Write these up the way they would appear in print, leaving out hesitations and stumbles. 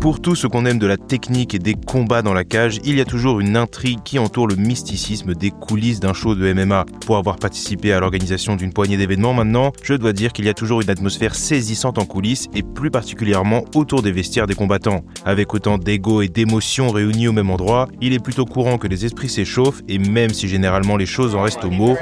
Pour tout ce qu'on aime de la technique et des combats dans la cage, il y a toujours une intrigue qui entoure le mysticisme des coulisses d'un show de MMA. Pour avoir participé à l'organisation d'une poignée d'événements maintenant, je dois dire qu'il y a toujours une atmosphère saisissante en coulisses et plus particulièrement autour des vestiaires des combattants. Avec autant d'ego et d'émotions réunis au même endroit, il est plutôt courant que les esprits s'échauffent et même si généralement les choses en restent aux mots,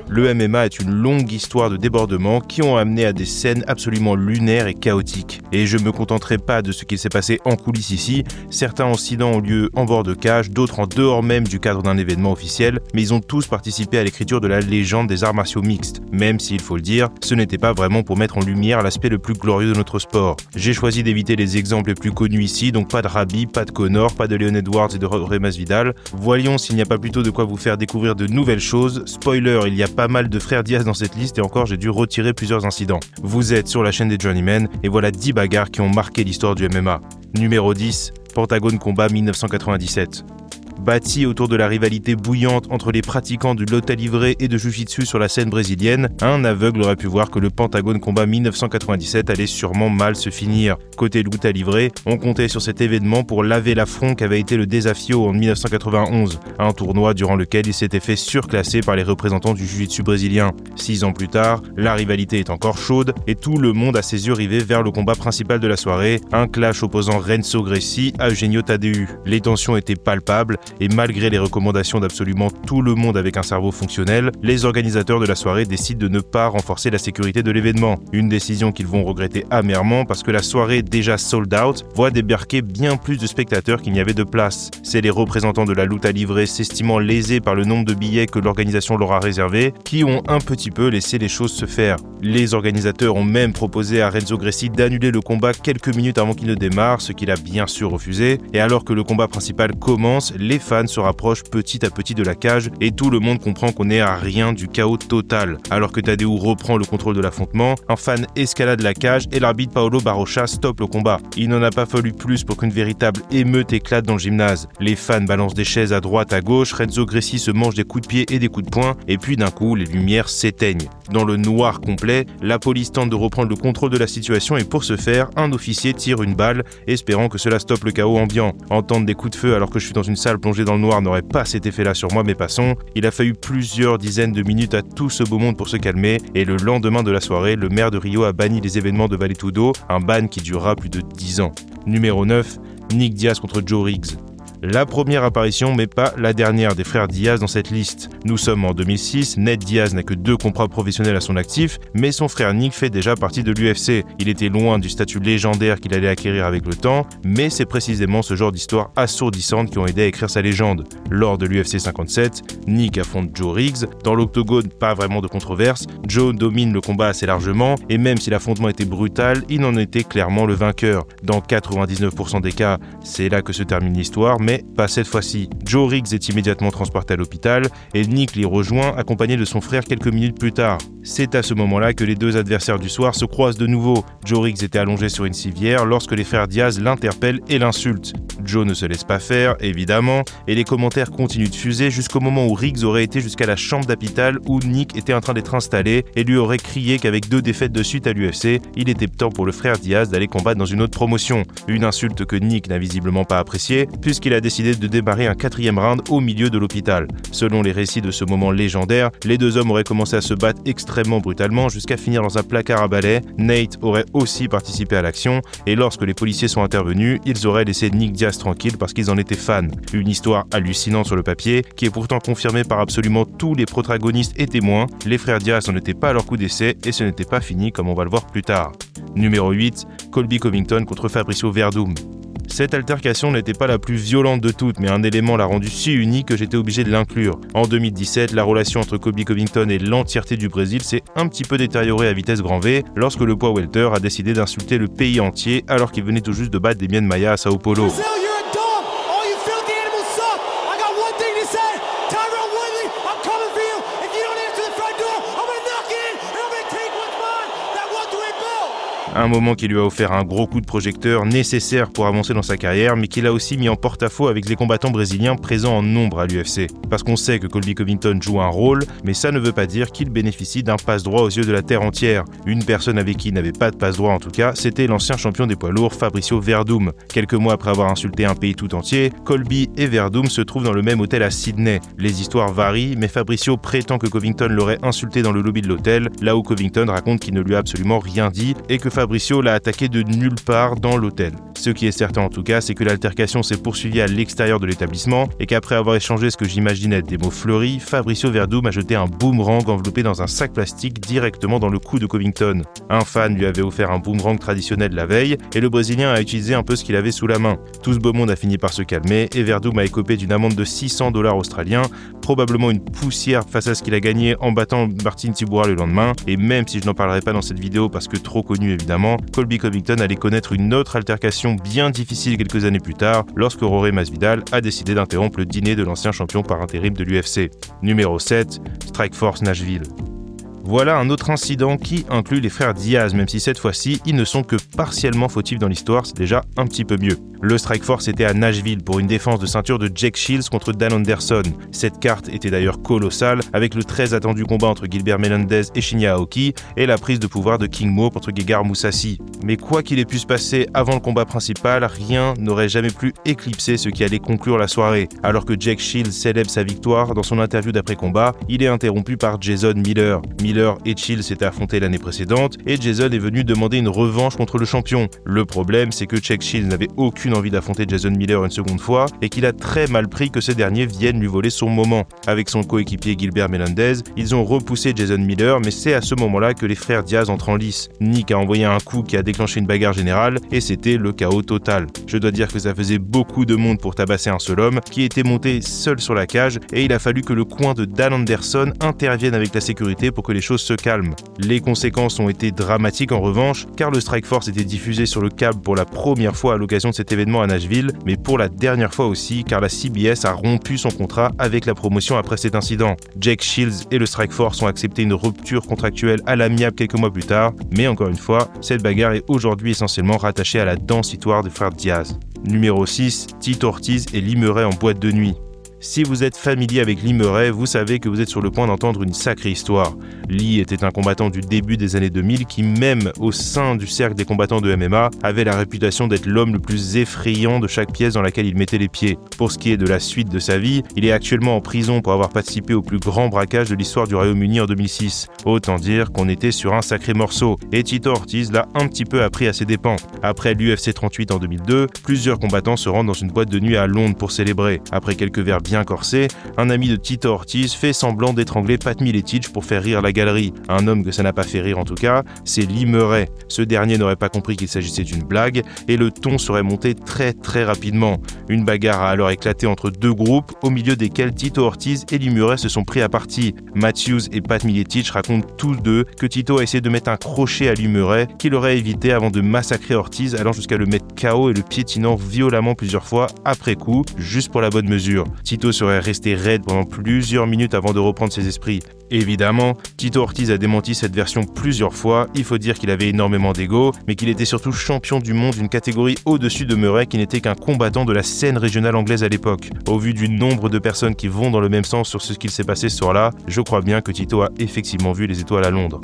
le MMA est une longue histoire de débordements qui ont amené à des scènes absolument lunaires et chaotiques. Et je me contenterai pas de ce qu'il s'est passé en coulisses ici. Certains incidents ont lieu en bord de cage, d'autres en dehors même du cadre d'un événement officiel, mais ils ont tous participé à l'écriture de la légende des arts martiaux mixtes. Même s'il faut le dire, ce n'était pas vraiment pour mettre en lumière l'aspect le plus glorieux de notre sport. J'ai choisi d'éviter les exemples les plus connus ici, donc pas de Khabib, pas de Conor, pas de Leon Edwards et de Jorge Masvidal. Voyons s'il n'y a pas plutôt de quoi vous faire découvrir de nouvelles choses. Spoiler, il y a pas mal de frères Diaz dans cette liste et encore j'ai dû retirer plusieurs incidents. Vous êtes sur la chaîne des Journeymen et voilà 10 bagarres qui ont marqué l'histoire du MMA. Numéro 10, Pentagone Combat 1997. Bâti autour de la rivalité bouillante entre les pratiquants du lutte livrée et de jiu-jitsu sur la scène brésilienne, un aveugle aurait pu voir que le Pentagone Combat 1997 allait sûrement mal se finir. Côté lutte livrée, on comptait sur cet événement pour laver l'affront qu'avait été le Desafio en 1991, un tournoi durant lequel il s'était fait surclasser par les représentants du jiu-jitsu brésilien. 6 ans plus tard, la rivalité est encore chaude et tout le monde a ses yeux rivés vers le combat principal de la soirée, un clash opposant Renzo Gracie à Eugenio Tadeu. Les tensions étaient palpables et malgré les recommandations d'absolument tout le monde avec un cerveau fonctionnel, les organisateurs de la soirée décident de ne pas renforcer la sécurité de l'événement. Une décision qu'ils vont regretter amèrement parce que la soirée déjà sold out voit débarquer bien plus de spectateurs qu'il n'y avait de place. C'est les représentants de la lutte à livrer s'estimant lésés par le nombre de billets que l'organisation leur a réservé qui ont un petit peu laissé les choses se faire. Les organisateurs ont même proposé à Renzo Gracie d'annuler le combat quelques minutes avant qu'il ne démarre, ce qu'il a bien sûr refusé. Et alors que le combat principal commence, les fans se rapprochent petit à petit de la cage et tout le monde comprend qu'on est à rien du chaos total. Alors que Tadeu reprend le contrôle de l'affrontement, un fan escalade la cage et l'arbitre Paolo Barrocha stoppe le combat. Il n'en a pas fallu plus pour qu'une véritable émeute éclate dans le gymnase. Les fans balancent des chaises à droite, à gauche, Renzo Gracie se mange des coups de pied et des coups de poing et puis d'un coup, les lumières s'éteignent. Dans le noir complet, la police tente de reprendre le contrôle de la situation et pour ce faire, un officier tire une balle, espérant que cela stoppe le chaos ambiant. Entendre des coups de feu alors que je suis dans une salle plongée dans le noir n'aurait pas cet effet-là sur moi, mais passons. Il a fallu plusieurs dizaines de minutes à tout ce beau monde pour se calmer et le lendemain de la soirée, le maire de Rio a banni les événements de Vale Tudo, un ban qui durera plus de 10 ans. Numéro 9, Nick Diaz contre Joe Riggs. La première apparition, mais pas la dernière des frères Diaz dans cette liste. Nous sommes en 2006, Ned Diaz n'a que 2 combats professionnels à son actif, mais son frère Nick fait déjà partie de l'UFC. Il était loin du statut légendaire qu'il allait acquérir avec le temps, mais c'est précisément ce genre d'histoires assourdissantes qui ont aidé à écrire sa légende. Lors de l'UFC 57, Nick affronte Joe Riggs. Dans l'octogone, pas vraiment de controverse, Joe domine le combat assez largement, et même si l'affrontement était brutal, il en était clairement le vainqueur. Dans 99% des cas, c'est là que se termine l'histoire, mais pas cette fois-ci. Joe Riggs est immédiatement transporté à l'hôpital et Nick l'y rejoint accompagné de son frère quelques minutes plus tard. C'est à ce moment-là que les deux adversaires du soir se croisent de nouveau. Joe Riggs était allongé sur une civière lorsque les frères Diaz l'interpellent et l'insultent. Joe ne se laisse pas faire, évidemment, et les commentaires continuent de fuser jusqu'au moment où Riggs aurait été jusqu'à la chambre d'hôpital où Nick était en train d'être installé et lui aurait crié qu'avec 2 défaites de suite à l'UFC, il était temps pour le frère Diaz d'aller combattre dans une autre promotion. Une insulte que Nick n'a visiblement pas appréciée puisqu'il a décidé de démarrer un 4e round au milieu de l'hôpital. Selon les récits de ce moment légendaire, les 2 hommes auraient commencé à se battre extrêmement brutalement jusqu'à finir dans un placard à balai. Nate aurait aussi participé à l'action et lorsque les policiers sont intervenus, ils auraient laissé Nick Diaz tranquille parce qu'ils en étaient fans. Une histoire hallucinante sur le papier qui est pourtant confirmée par absolument tous les protagonistes et témoins. Les frères Diaz n'en étaient pas à leur coup d'essai et ce n'était pas fini comme on va le voir plus tard. Numéro 8, Colby Covington contre Fabricio Werdum. Cette altercation n'était pas la plus violente de toutes, mais un élément l'a rendu si unique que j'étais obligé de l'inclure. En 2017, la relation entre Colby Covington et l'entièreté du Brésil s'est un petit peu détériorée à vitesse grand V lorsque le poids welter a décidé d'insulter le pays entier alors qu'il venait tout juste de battre des Mien Maia à Sao Paulo. Un moment qui lui a offert un gros coup de projecteur nécessaire pour avancer dans sa carrière, mais qui l'a aussi mis en porte-à-faux avec les combattants brésiliens présents en nombre à l'UFC. Parce qu'on sait que Colby Covington joue un rôle, mais ça ne veut pas dire qu'il bénéficie d'un passe-droit aux yeux de la terre entière. Une personne avec qui il n'avait pas de passe-droit en tout cas, c'était l'ancien champion des poids lourds Fabricio Werdum. Quelques mois après avoir insulté un pays tout entier, Colby et Werdum se trouvent dans le même hôtel à Sydney. Les histoires varient, mais Fabricio prétend que Covington l'aurait insulté dans le lobby de l'hôtel, là où Covington raconte qu'il ne lui a absolument rien dit et que Fabricio l'a attaqué de nulle part dans l'hôtel. Ce qui est certain en tout cas, c'est que l'altercation s'est poursuivie à l'extérieur de l'établissement et qu'après avoir échangé ce que j'imagine être des mots fleuris, Fabricio Werdum a jeté un boomerang enveloppé dans un sac plastique directement dans le cou de Covington. Un fan lui avait offert un boomerang traditionnel la veille et le Brésilien a utilisé un peu ce qu'il avait sous la main. Tout ce beau monde a fini par se calmer et Werdum a écopé d'une amende de $600 australiens, probablement une poussière face à ce qu'il a gagné en battant Martin Tibura le lendemain. Et même si je n'en parlerai pas dans cette vidéo parce que trop connu évidemment, Colby Covington allait connaître une autre altercation bien difficile quelques années plus tard lorsque Jorge Masvidal a décidé d'interrompre le dîner de l'ancien champion par intérim de l'UFC. Numéro 7, Strikeforce Nashville. Voilà un autre incident qui inclut les frères Diaz, même si cette fois-ci, ils ne sont que partiellement fautifs dans l'histoire, c'est déjà un petit peu mieux. Le Strikeforce était à Nashville pour une défense de ceinture de Jake Shields contre Dan Anderson. Cette carte était d'ailleurs colossale, avec le très attendu combat entre Gilbert Melendez et Shinya Aoki et la prise de pouvoir de King Mo contre Gegard Mousasi. Mais quoi qu'il ait pu se passer avant le combat principal, rien n'aurait jamais pu éclipser ce qui allait conclure la soirée. Alors que Jake Shields célèbre sa victoire, dans son interview d'après-combat, il est interrompu par Jason Miller. Miller et Shields s'étaient affrontés l'année précédente et Jason est venu demander une revanche contre le champion. Le problème, c'est que Jake Shields n'avait aucune envie d'affronter Jason Miller une seconde fois et qu'il a très mal pris que ce dernier vienne lui voler son moment. Avec son coéquipier Gilbert Melendez, ils ont repoussé Jason Miller, mais c'est à ce moment-là que les frères Diaz entrent en lice. Nick a envoyé un coup qui a déclenché une bagarre générale et c'était le chaos total. Je dois dire que ça faisait beaucoup de monde pour tabasser un seul homme qui était monté seul sur la cage et il a fallu que le coin de Dan Anderson intervienne avec la sécurité pour que les choses se calment. Les conséquences ont été dramatiques en revanche, car le Strikeforce était diffusé sur le câble pour la première fois à l'occasion de cet événement à Nashville, mais pour la dernière fois aussi, car la CBS a rompu son contrat avec la promotion après cet incident. Jake Shields et le Strikeforce ont accepté une rupture contractuelle à l'amiable quelques mois plus tard, mais encore une fois, cette bagarre est aujourd'hui essentiellement rattachée à la dense histoire des frères Diaz. Numéro 6, Tito Ortiz et Lee Murray en boîte de nuit. Si vous êtes familier avec Lee Murray, vous savez que vous êtes sur le point d'entendre une sacrée histoire. Lee était un combattant du début des années 2000 qui, même au sein du cercle des combattants de MMA, avait la réputation d'être l'homme le plus effrayant de chaque pièce dans laquelle il mettait les pieds. Pour ce qui est de la suite de sa vie, il est actuellement en prison pour avoir participé au plus grand braquage de l'histoire du Royaume-Uni en 2006. Autant dire qu'on était sur un sacré morceau, et Tito Ortiz l'a un petit peu appris à ses dépens. Après l'UFC 38 en 2002, plusieurs combattants se rendent dans une boîte de nuit à Londres pour célébrer. Après quelques verres bien corsé, un ami de Tito Ortiz fait semblant d'étrangler Pat Miletich pour faire rire la galerie. Un homme que ça n'a pas fait rire en tout cas, c'est Lee Murray. Ce dernier n'aurait pas compris qu'il s'agissait d'une blague et le ton serait monté très rapidement. Une bagarre a alors éclaté entre deux groupes, au milieu desquels Tito Ortiz et Lee Murray se sont pris à partie. Matthews et Pat Miletich racontent tous deux que Tito a essayé de mettre un crochet à Lee Murray qu'il aurait évité avant de massacrer Ortiz, allant jusqu'à le mettre KO et le piétinant violemment plusieurs fois après coup, juste pour la bonne mesure. Tito serait resté raide pendant plusieurs minutes avant de reprendre ses esprits. Évidemment, Tito Ortiz a démenti cette version plusieurs fois, il faut dire qu'il avait énormément d'ego, mais qu'il était surtout champion du monde d'une catégorie au-dessus de Murray qui n'était qu'un combattant de la scène régionale anglaise à l'époque. Au vu du nombre de personnes qui vont dans le même sens sur ce qu'il s'est passé ce soir-là, je crois bien que Tito a effectivement vu les étoiles à Londres.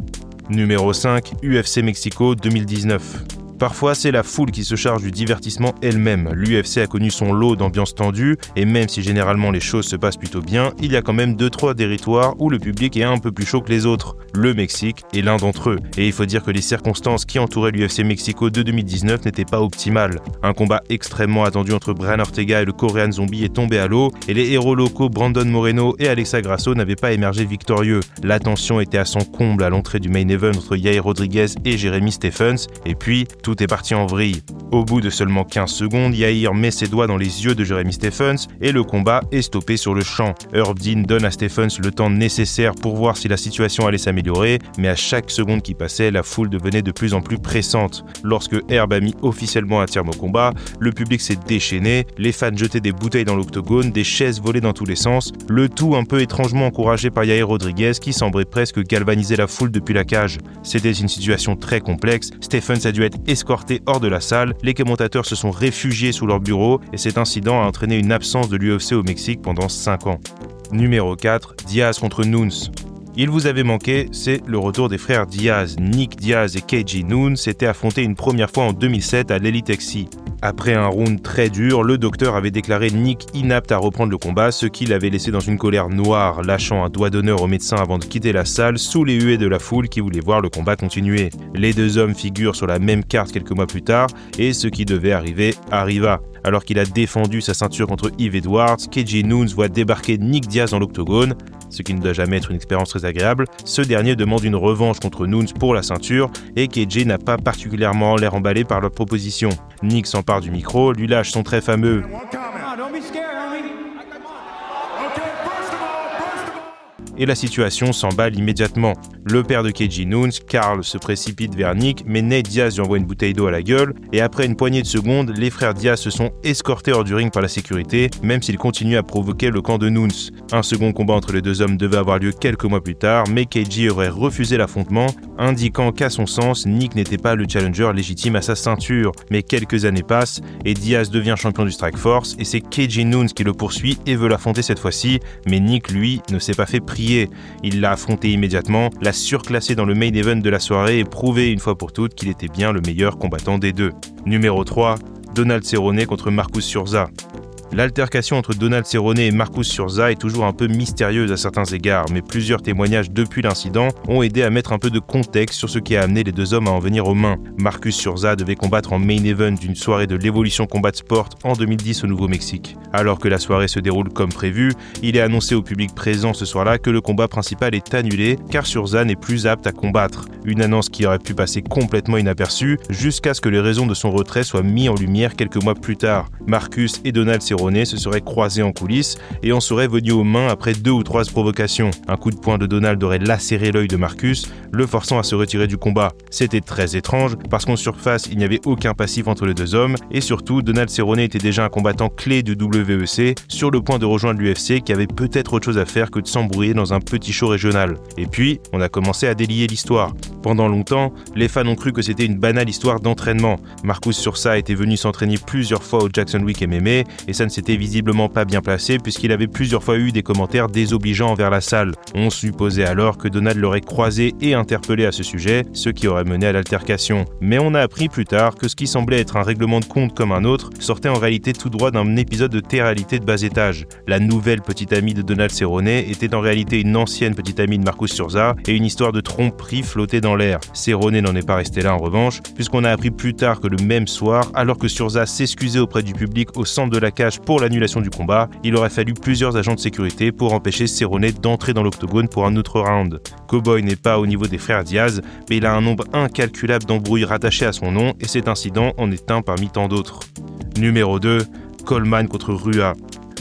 Numéro 5, UFC Mexico 2019. Parfois, c'est la foule qui se charge du divertissement elle-même. L'UFC a connu son lot d'ambiance tendue, et même si généralement les choses se passent plutôt bien, il y a quand même 2-3 territoires où le public est un peu plus chaud que les autres. Le Mexique est l'un d'entre eux. Et il faut dire que les circonstances qui entouraient l'UFC Mexico de 2019 n'étaient pas optimales. Un combat extrêmement attendu entre Brian Ortega et le Korean Zombie est tombé à l'eau, et les héros locaux Brandon Moreno et Alexa Grasso n'avaient pas émergé victorieux. La tension était à son comble à l'entrée du main event entre Yair Rodriguez et Jeremy Stephens, et puis tout est parti en vrille. Au bout de seulement 15 secondes, Yair met ses doigts dans les yeux de Jeremy Stephens et le combat est stoppé sur le champ. Herb Dean donne à Stephens le temps nécessaire pour voir si la situation allait s'améliorer, mais à chaque seconde qui passait, la foule devenait de plus en plus pressante. Lorsque Herb a mis officiellement un terme au combat, le public s'est déchaîné, les fans jetaient des bouteilles dans l'octogone, des chaises volaient dans tous les sens, le tout un peu étrangement encouragé par Yair Rodriguez qui semblait presque galvaniser la foule depuis la cage. C'était une situation très complexe, Stephens a dû être escorté hors de la salle, les commentateurs se sont réfugiés sous leur bureau et cet incident a entraîné une absence de l'UFC au Mexique pendant 5 ans. Numéro 4, Diaz contre Nunes. Il vous avait manqué, c'est le retour des frères Diaz. Nick Diaz et KG Nunes s'étaient affrontés une première fois en 2007 à l'Elite XC. Après un round très dur, le docteur avait déclaré Nick inapte à reprendre le combat, ce qui l'avait laissé dans une colère noire, lâchant un doigt d'honneur au médecin avant de quitter la salle sous les huées de la foule qui voulait voir le combat continuer. Les deux hommes figurent sur la même carte quelques mois plus tard et ce qui devait arriver arriva. Alors qu'il a défendu sa ceinture contre Yves Edwards, KG Nunes voit débarquer Nick Diaz dans l'octogone, ce qui ne doit jamais être une expérience très agréable. Ce dernier demande une revanche contre Nunes pour la ceinture et KG n'a pas particulièrement l'air emballé par leur proposition. Nick s'empare du micro, lui lâche son très fameux et la situation s'emballe immédiatement. Le père de KG Nunes, Carl, se précipite vers Nick, mais Nate Diaz lui envoie une bouteille d'eau à la gueule, et après une poignée de secondes, les frères Diaz se sont escortés hors du ring par la sécurité, même s'ils continuent à provoquer le camp de Nunes. Un second combat entre les deux hommes devait avoir lieu quelques mois plus tard, mais KG aurait refusé l'affrontement, indiquant qu'à son sens, Nick n'était pas le challenger légitime à sa ceinture. Mais quelques années passent, et Diaz devient champion du Strikeforce, et c'est KG Nunes qui le poursuit et veut l'affronter cette fois-ci, mais Nick, lui, ne s'est pas fait prier. Il l'a affronté immédiatement, l'a surclassé dans le main event de la soirée et prouvé une fois pour toutes qu'il était bien le meilleur combattant des deux. Numéro 3, Donald Cerrone contre Marcus Surza. L'altercation entre Donald Cerrone et Marcus Surza est toujours un peu mystérieuse à certains égards, mais plusieurs témoignages depuis l'incident ont aidé à mettre un peu de contexte sur ce qui a amené les deux hommes à en venir aux mains. Marcus Surza devait combattre en main event d'une soirée de l'Evolution Combat Sport en 2010 au Nouveau-Mexique. Alors que la soirée se déroule comme prévu, il est annoncé au public présent ce soir-là que le combat principal est annulé car Surza n'est plus apte à combattre. Une annonce qui aurait pu passer complètement inaperçue jusqu'à ce que les raisons de son retrait soient mises en lumière quelques mois plus tard. Marcus et Donald Cerrone se seraient croisés en coulisses et en seraient venus aux mains après 2 ou 3 provocations. Un coup de poing de Donald aurait lacéré l'œil de Marcus, le forçant à se retirer du combat. C'était très étrange parce qu'en surface, il n'y avait aucun passif entre les deux hommes et surtout, Donald Cerrone était déjà un combattant clé du WEC sur le point de rejoindre l'UFC qui avait peut-être autre chose à faire que de s'embrouiller dans un petit show régional. Et puis, on a commencé à délier l'histoire. Pendant longtemps, les fans ont cru que c'était une banale histoire d'entraînement. Marcus Surza était venu s'entraîner plusieurs fois au Jackson Week MMA et ça ne s'était visiblement pas bien placé puisqu'il avait plusieurs fois eu des commentaires désobligeants envers la salle. On supposait alors que Donald l'aurait croisé et interpellé à ce sujet, ce qui aurait mené à l'altercation. Mais on a appris plus tard que ce qui semblait être un règlement de compte comme un autre sortait en réalité tout droit d'un épisode de télé-réalité de bas étage. La nouvelle petite amie de Donald Cerrone était en réalité une ancienne petite amie de Marcus Surza et une histoire de tromperie flottait dans l'air. Cerrone n'en est pas resté là en revanche, puisqu'on a appris plus tard que le même soir, alors que Surza s'excusait auprès du public au centre de la cage pour l'annulation du combat, il aurait fallu plusieurs agents de sécurité pour empêcher Cerrone d'entrer dans l'octogone pour un autre round. Cowboy n'est pas au niveau des frères Diaz, mais il a un nombre incalculable d'embrouilles rattachées à son nom et cet incident en est un parmi tant d'autres. Numéro 2, Coleman contre Rua.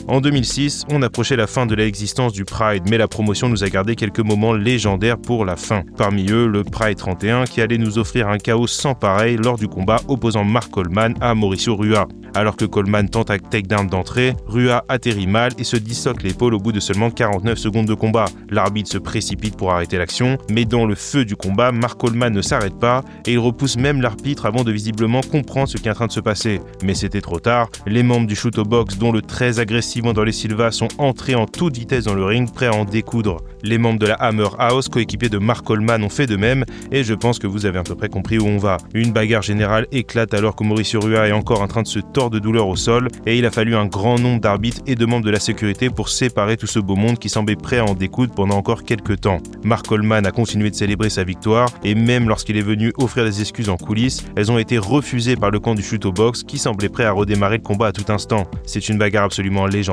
En 2006, on approchait la fin de l'existence du Pride, mais la promotion nous a gardé quelques moments légendaires pour la fin. Parmi eux, le Pride 31 qui allait nous offrir un chaos sans pareil lors du combat opposant Mark Coleman à Mauricio Rua. Alors que Coleman tente un takedown d'entrée, Rua atterrit mal et se disloque l'épaule au bout de seulement 49 secondes de combat. L'arbitre se précipite pour arrêter l'action, mais dans le feu du combat, Mark Coleman ne s'arrête pas et il repousse même l'arbitre avant de visiblement comprendre ce qui est en train de se passer. Mais c'était trop tard, les membres du Shooto Box, dont le très agressif dans les Silva, sont entrés en toute vitesse dans le ring, prêts à en découdre. Les membres de la Hammer House, coéquipés de Mark Coleman, ont fait de même, et je pense que vous avez à peu près compris où on va. Une bagarre générale éclate alors que Mauricio Rua est encore en train de se tordre de douleur au sol, et il a fallu un grand nombre d'arbitres et de membres de la sécurité pour séparer tout ce beau monde qui semblait prêt à en découdre pendant encore quelques temps. Mark Coleman a continué de célébrer sa victoire, et même lorsqu'il est venu offrir des excuses en coulisses, elles ont été refusées par le camp du Shooto Box qui semblait prêt à redémarrer le combat à tout instant. C'est une bagarre absolument légendaire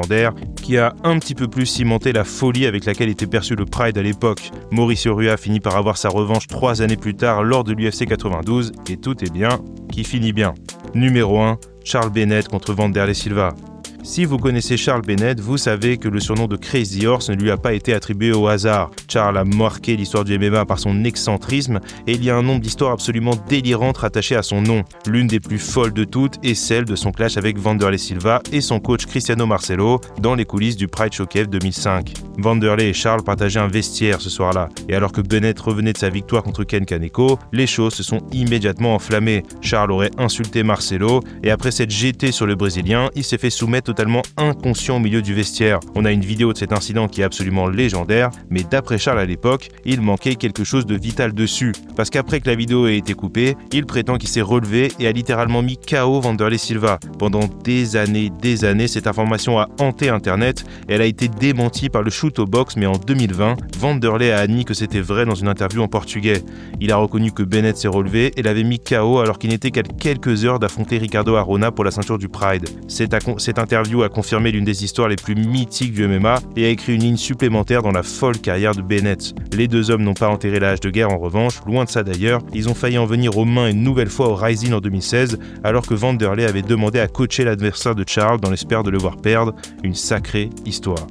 qui a un petit peu plus cimenté la folie avec laquelle était perçu le le Pride à l'époque. Mauricio Rua finit par avoir sa revanche 3 années plus tard lors de l'UFC 92 et tout est bien qui finit bien. Numéro 1, Charles Bennett contre Wanderlei Silva. Si vous connaissez Charles Bennett, vous savez que le surnom de Crazy Horse ne lui a pas été attribué au hasard. Charles a marqué l'histoire du MMA par son excentrisme et il y a un nombre d'histoires absolument délirantes rattachées à son nom. L'une des plus folles de toutes est celle de son clash avec Wanderlei Silva et son coach Cristiano Marcelo dans les coulisses du Pride Showcase 2005. Wanderlei et Charles partageaient un vestiaire ce soir-là et alors que Bennett revenait de sa victoire contre Ken Kaneko, les choses se sont immédiatement enflammées. Charles aurait insulté Marcelo et après s'être jeté sur le Brésilien, il s'est fait soumettre totalement inconscient au milieu du vestiaire. On a une vidéo de cet incident qui est absolument légendaire, mais d'après Charles à l'époque, il manquait quelque chose de vital dessus. Parce qu'après que la vidéo ait été coupée, il prétend qu'il s'est relevé et a littéralement mis KO Wanderlei Silva. Pendant des années, cette information a hanté Internet et elle a été démentie par le Shoot au Box, mais en 2020, Wanderlei a admis que c'était vrai dans une interview en portugais. Il a reconnu que Bennett s'est relevé et l'avait mis KO alors qu'il n'était qu'à quelques heures d'affronter Ricardo Arona pour la ceinture du Pride. Cette interview a confirmé l'une des histoires les plus mythiques du MMA et a écrit une ligne supplémentaire dans la folle carrière de Bennett. Les deux hommes n'ont pas enterré la hache de guerre en revanche, loin de ça d'ailleurs, ils ont failli en venir aux mains une nouvelle fois au Rising en 2016 alors que Wanderlei avait demandé à coacher l'adversaire de Charles dans l'espoir de le voir perdre. Une sacrée histoire.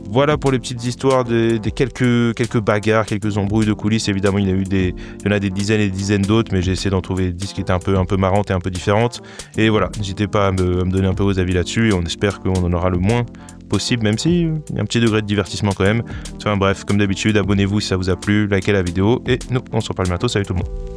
Voilà pour les petites histoires des quelques bagarres, quelques embrouilles de coulisses. Évidemment, il y en a des dizaines et des dizaines d'autres, mais j'ai essayé d'en trouver 10 qui étaient un peu marrantes et un peu différentes. Et voilà, n'hésitez pas à me donner un peu vos avis là-dessus et on espère qu'on en aura le moins possible, même si il y a un petit degré de divertissement quand même. Enfin bref, comme d'habitude, abonnez-vous si ça vous a plu, likez la vidéo et nous, on se reparle bientôt. Salut tout le monde.